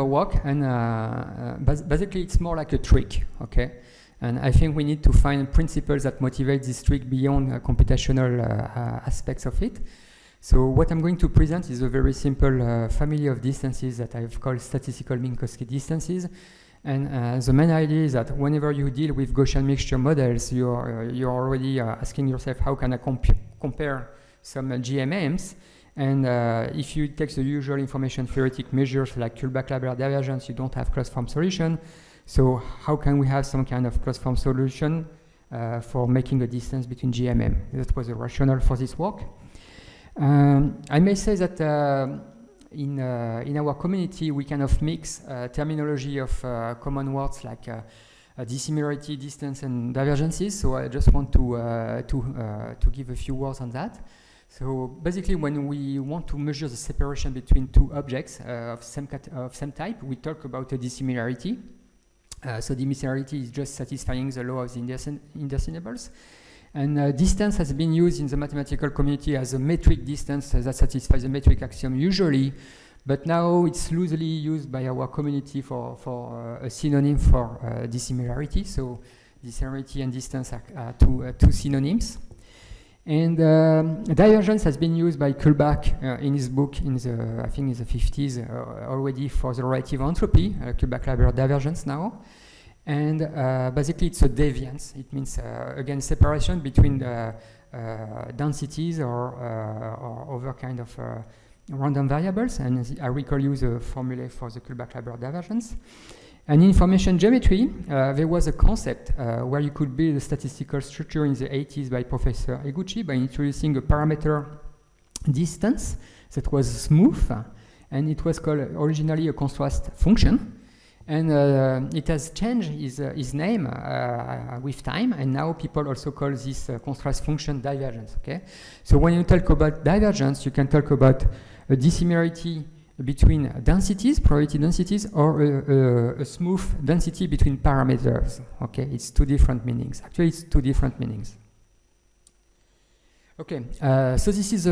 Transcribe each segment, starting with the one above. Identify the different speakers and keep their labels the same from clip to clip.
Speaker 1: work, and basically it's more like a trick, okay? And I think we need to find principles that motivate this trick beyond computational aspects of it. So what I'm going to present is a very simple family of distances that I've called statistical Minkowski distances. And the main idea is that whenever you deal with Gaussian mixture models, you're already asking yourself, how can I compare some GMMs? And if you take the usual information theoretic measures like Kullback-Leibler divergence, you don't have closed form solution. So how can we have some kind of closed form solution for making a distance between GMM? That was the rationale for this work. I may say that in our community, we kind of mix terminology of common words like dissimilarity, distance, and divergences. So I just want to give a few words on that. So basically, when we want to measure the separation between two objects of same type, we talk about a dissimilarity. So dissimilarity is just satisfying the law of the indecinables. And distance has been used in the mathematical community as a metric distance that satisfies the metric axiom usually, but now it's loosely used by our community for a synonym for dissimilarity. So dissimilarity and distance are two synonyms. And divergence has been used by Kullback in his book in the, I think in the 50s already for the relative entropy, Kullback-Leibler divergence now. And basically it's a deviance. It means, again, separation between the densities or other kind of random variables. And I recall you the formula for the Kullback-Leibler divergence. And in information geometry, there was a concept where you could build a statistical structure in the 80s by Professor Eguchi by introducing a parameter distance that was smooth, and it was called originally a contrast function. And it has changed his name with time, and now people also call this contrast function divergence, okay? So when you talk about divergence, you can talk about a dissimilarity between densities, probability densities, or a smooth density between parameters. Okay, it's two different meanings. Actually, it's two different meanings. Okay, so this is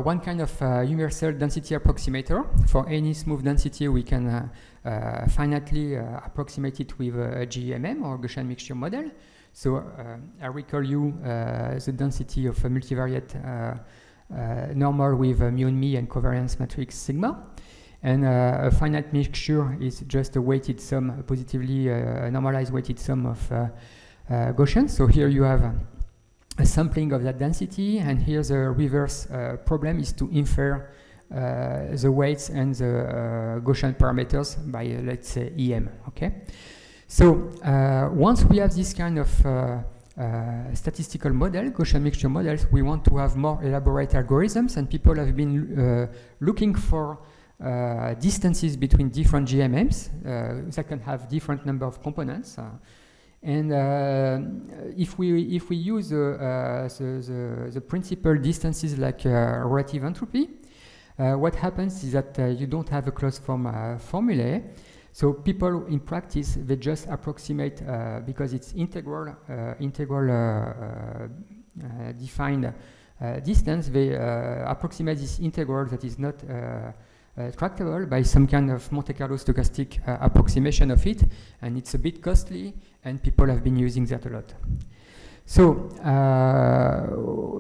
Speaker 1: one kind of universal density approximator. For any smooth density, we can finitely approximate it with a GMM or Gaussian mixture model. So I recall you the density of a multivariate normal with mu and me and covariance matrix sigma. And a finite mixture is just a weighted sum, a positively normalized weighted sum of Gaussian. So here you have a sampling of that density, and here the reverse problem is to infer the weights and the Gaussian parameters by, let's say, EM, okay? So once we have this kind of statistical model, Gaussian mixture models, we want to have more elaborate algorithms, and people have been looking for distances between different GMMs that can have different number of components. And if we use the principal distances like relative entropy, what happens is that you don't have a closed form formulae. So people in practice, they just approximate because it's integral defined distance. They approximate this integral that is not tractable by some kind of Monte Carlo stochastic approximation of it, and it's a bit costly, and people have been using that a lot. So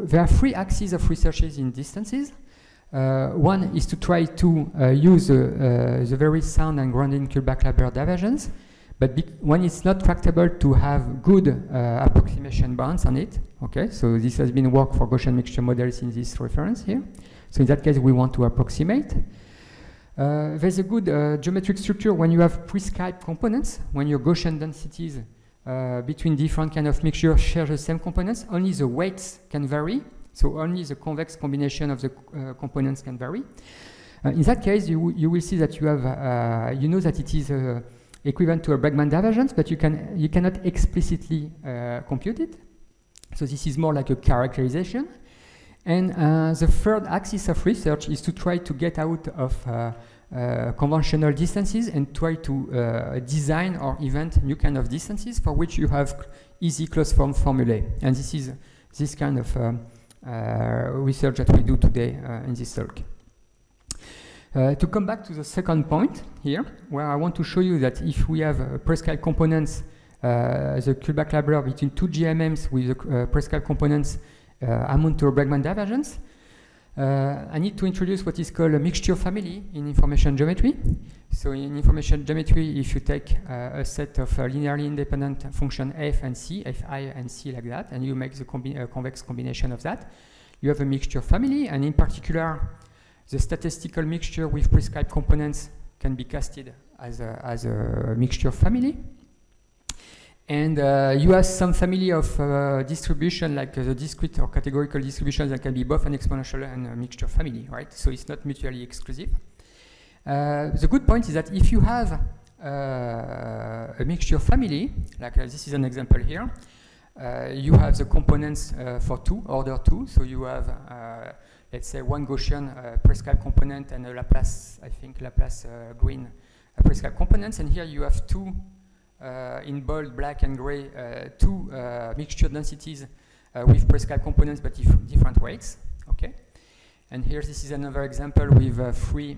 Speaker 1: there are three axes of researches in distances. One is to try to use the very sound and grounded Kullback-Leibler divergence, but when it's not tractable, to have good approximation bounds on it. Okay, so this has been work for Gaussian mixture models in this reference here. So in that case, we want to approximate. There's a good geometric structure when you have prescribed components, when your Gaussian densities between different kind of mixtures share the same components. Only the weights can vary. So only the convex combination of the components can vary. In that case, you will see that you have, you know that it is equivalent to a Bregman divergence, but you cannot explicitly compute it. So this is more like a characterization. And the third axis of research is to try to get out of conventional distances and try to design or invent new kind of distances for which you have easy closed form formulae. And this is this kind of research that we do today in this talk. To come back to the second point here, where I want to show you that if we have prescale components, the Kullback library between two GMMs with the prescale components amount to a Bregman divergence, I need to introduce what is called a mixture family in information geometry. So in information geometry, if you take a set of linearly independent function f and c, fi and c like that, and you make the convex combination of that, you have a mixture family, and in particular, the statistical mixture with prescribed components can be casted as a mixture family. And you have some family of distribution, like the discrete or categorical distributions that can be both an exponential and a mixture family, right? So it's not mutually exclusive. The good point is that if you have a mixture family, like this is an example here, you have the components for order 2. So you have, let's say, one Gaussian prescribed component and a Laplace, I think Laplace green prescribed components. And here you have two, in bold, black and gray, two mixture densities with prescribed components but different weights. Okay. And here this is another example with three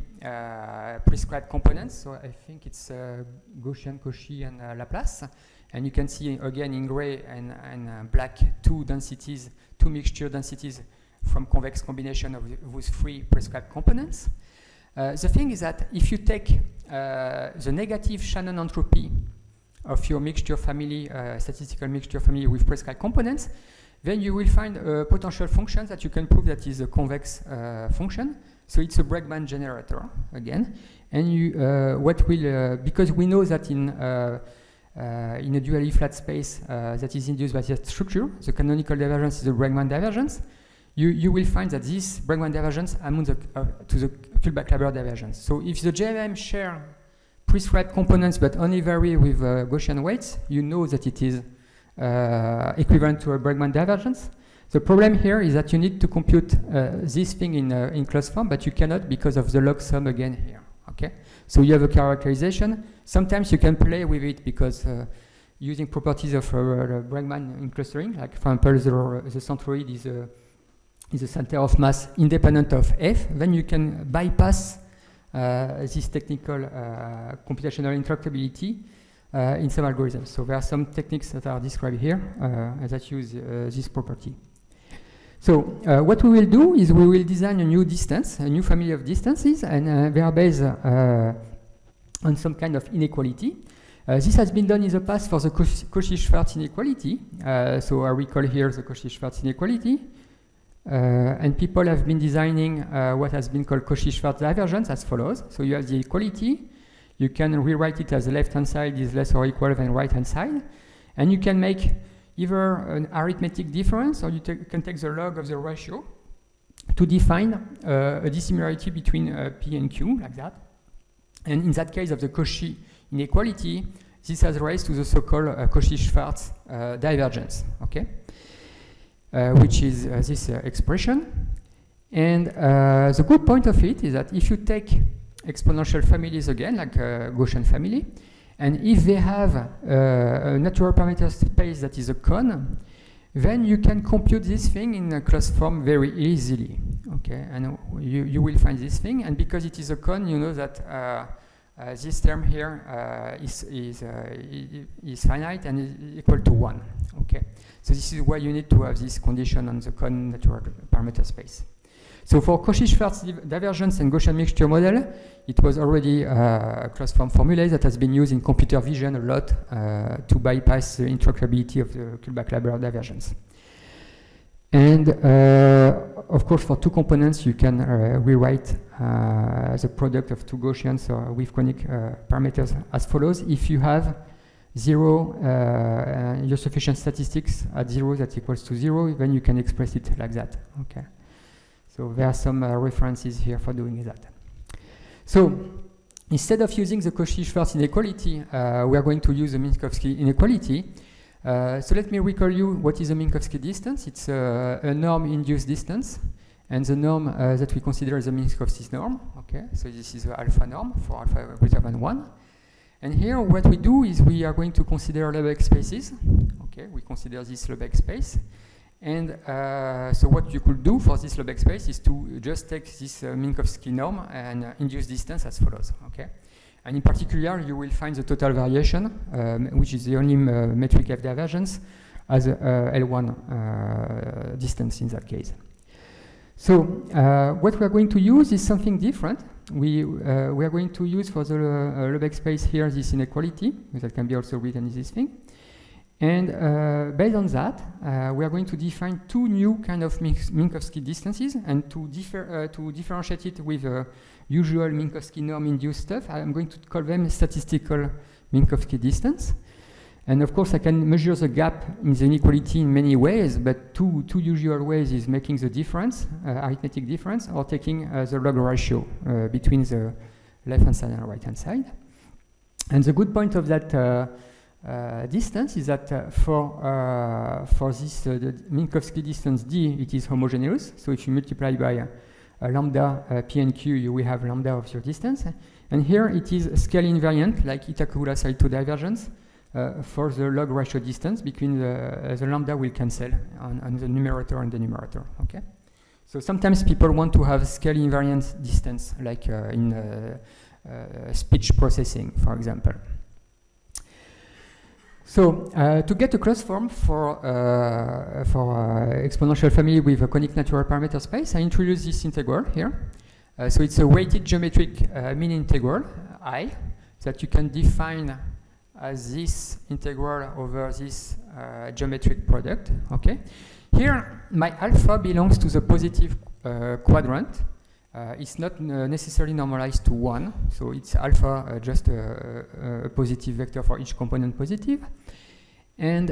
Speaker 1: prescribed components. So I think it's Gaussian, Cauchy, and Laplace. And you can see again in gray and black two densities, two mixture densities from convex combination of those three prescribed components. The thing is that if you take the negative Shannon entropy of your mixture family, statistical mixture family with prescribed components, then you will find a potential function that you can prove that is a convex function. So it's a Bregman generator again. And you, because we know that in a dually flat space that is induced by that structure, the canonical divergence is a Bregman divergence. You will find that this Bregman divergence amounts to the Kullback library divergence. So if the GMM share prescribed components but only vary with Gaussian weights, you know that it is equivalent to a Bregman divergence. The problem here is that you need to compute this thing in closed form, but you cannot because of the log sum again here. Okay, so you have a characterization. Sometimes you can play with it because using properties of Bregman in clustering, like for example, the centroid is a center of mass independent of f. Then you can bypass this technical computational intractability in some algorithms. So there are some techniques that are described here that use this property. So what we will do is we will design a new distance, a new family of distances, and they are based on some kind of inequality. This has been done in the past for the Cauchy-Schwarz inequality. So I recall here the Cauchy-Schwarz inequality. And people have been designing what has been called Cauchy-Schwarz divergence as follows. So you have the equality. You can rewrite it as the left-hand side is less or equal than right-hand side. And you can make either an arithmetic difference or you can take the log of the ratio to define a dissimilarity between P and Q, like that. And in that case of the Cauchy inequality, this has raised to the so-called Cauchy-Schwarz divergence, okay? Which is this expression. And the good point of it is that if you take exponential families again, like a Gaussian family, and if they have a natural parameter space that is a cone, then you can compute this thing in a closed form very easily. Okay, and you will find this thing, and because it is a cone, you know that this term here is finite and is equal to 1. Okay, so this is why you need to have this condition on the cone natural parameter space. So for Cauchy-Schwarz divergence and Gaussian mixture model, it was already a closed form formula that has been used in computer vision a lot to bypass the intractability of the Kullback library divergence. And of course, for two components, you can rewrite the product of two Gaussians with conic parameters as follows. If you have 0, your sufficient statistics at 0 that equals to 0, then you can express it like that. Okay. So there are some references here for doing that. So instead of using the Cauchy-Schwarz inequality, we are going to use the Minkowski inequality. So let me recall you what is a Minkowski distance. It's a norm-induced distance, and the norm that we consider is the Minkowski norm. Okay, so this is the alpha norm for alpha greater than 1. And here what we do is we are going to consider Lebesgue spaces. Okay, we consider this Lebesgue space. And so what you could do for this Lebesgue space is to just take this Minkowski norm and induce distance as follows, okay? And in particular, you will find the total variation, which is the only metric F divergence, as L1 distance in that case. So what we are going to use is something different. We are going to use for the Lebesgue space here this inequality, that can be also written in this thing. And based on that, we are going to define two new kind of Minkowski distances, and to differentiate it with usual Minkowski norm-induced stuff, I'm going to call them statistical Minkowski distance. And of course, I can measure the gap in the inequality in many ways, but two usual ways is making the difference, arithmetic difference, or taking the log ratio between the left-hand side and right-hand side. And the good point of that distance is that for this the Minkowski distance d, it is homogeneous. So if you multiply by lambda p and q, you will have lambda of your distance. And here it is scale invariant, like Itakura Saito divergence, for the log ratio distance between the lambda will cancel on the numerator and the numerator. Okay. So sometimes people want to have scale invariant distance, like in speech processing, for example. So to get a closed form for exponential family with a conic natural parameter space, I introduce this integral here. So it's a weighted geometric mean integral, I, that you can define as this integral over this geometric product. Okay. Here, my alpha belongs to the positive quadrant. It's not necessarily normalized to 1, so it's alpha just a positive vector for each component positive. And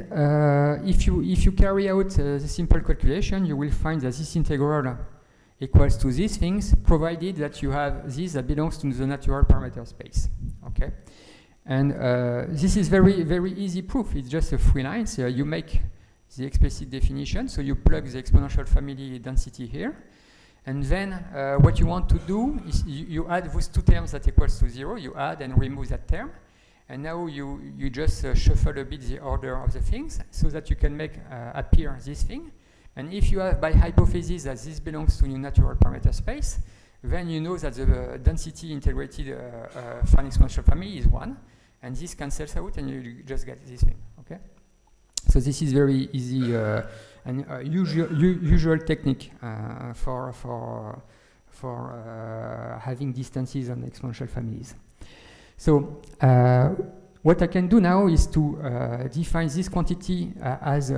Speaker 1: if you carry out the simple calculation, you will find that this integral equals to these things, provided that you have this that belongs to the natural parameter space. Okay, and this is very easy proof. It's just a 3 lines. You make the explicit definition, so you plug the exponential family density here. And then what you want to do is you add those two terms that equals to 0, you add and remove that term. And now you just shuffle a bit the order of the things so that you can make appear this thing. And if you have by hypothesis that this belongs to your natural parameter space, then you know that the density integrated for an exponential family is 1. And this cancels out and you just get this thing, okay? So this is very easy and usual technique for having distances on exponential families. So what I can do now is to define this quantity as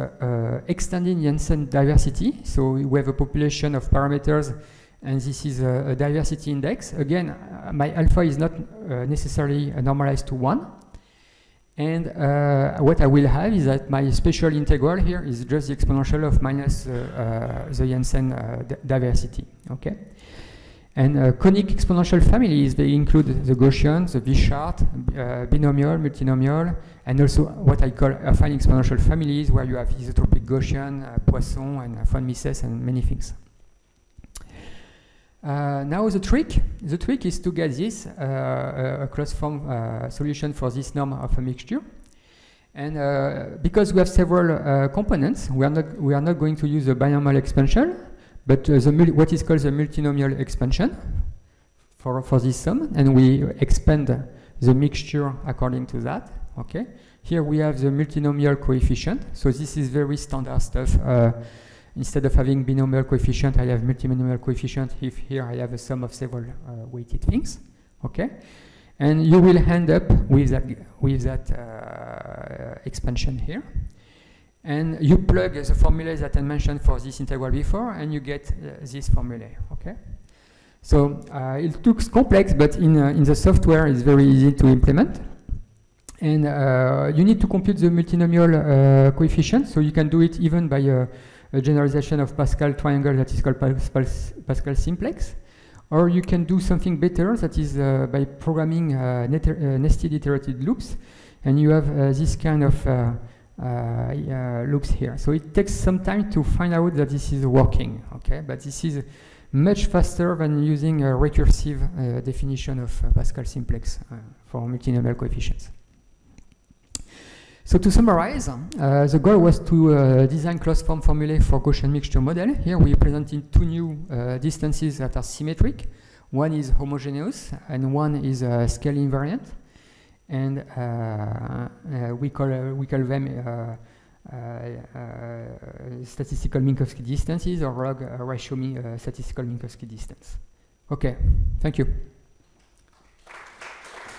Speaker 1: extending Jensen diversity. So we have a population of parameters, and this is a diversity index. Again, my alpha is not necessarily normalized to 1. And what I will have is that my special integral here is just the exponential of minus the Jensen diversity. Okay. And conic exponential families, they include the Gaussian, the Wishart, binomial, multinomial, and also what I call affine exponential families, where you have isotropic Gaussian, Poisson, and von Mises, and many things. Now the trick is to get this a closed form solution for this norm of a mixture, and because we have several components, we are not going to use the binomial expansion, but what is called the multinomial expansion for this sum, and we expand the mixture according to that. Okay, here we have the multinomial coefficient, so this is very standard stuff. Instead of having binomial coefficient, I have multinomial coefficient. If here I have a sum of several weighted things, okay, and you will end up with that expansion here, and you plug the formulae that I mentioned for this integral before, and you get this formulae. Okay, so it looks complex, but in the software, it's very easy to implement. And you need to compute the multinomial coefficient, so you can do it even by a generalization of Pascal triangle that is called Pascal simplex, or you can do something better, that is by programming nested iterated loops, and you have this kind of loops here. So it takes some time to find out that this is working, okay? But this is much faster than using a recursive definition of Pascal simplex for multinomial coefficients. So to summarize, the goal was to design closed form formulae for Gaussian mixture model. Here we presented two new distances that are symmetric. One is homogeneous and one is scale invariant. And we call them statistical Minkowski distances or log ratio statistical Minkowski distance. Okay, thank you.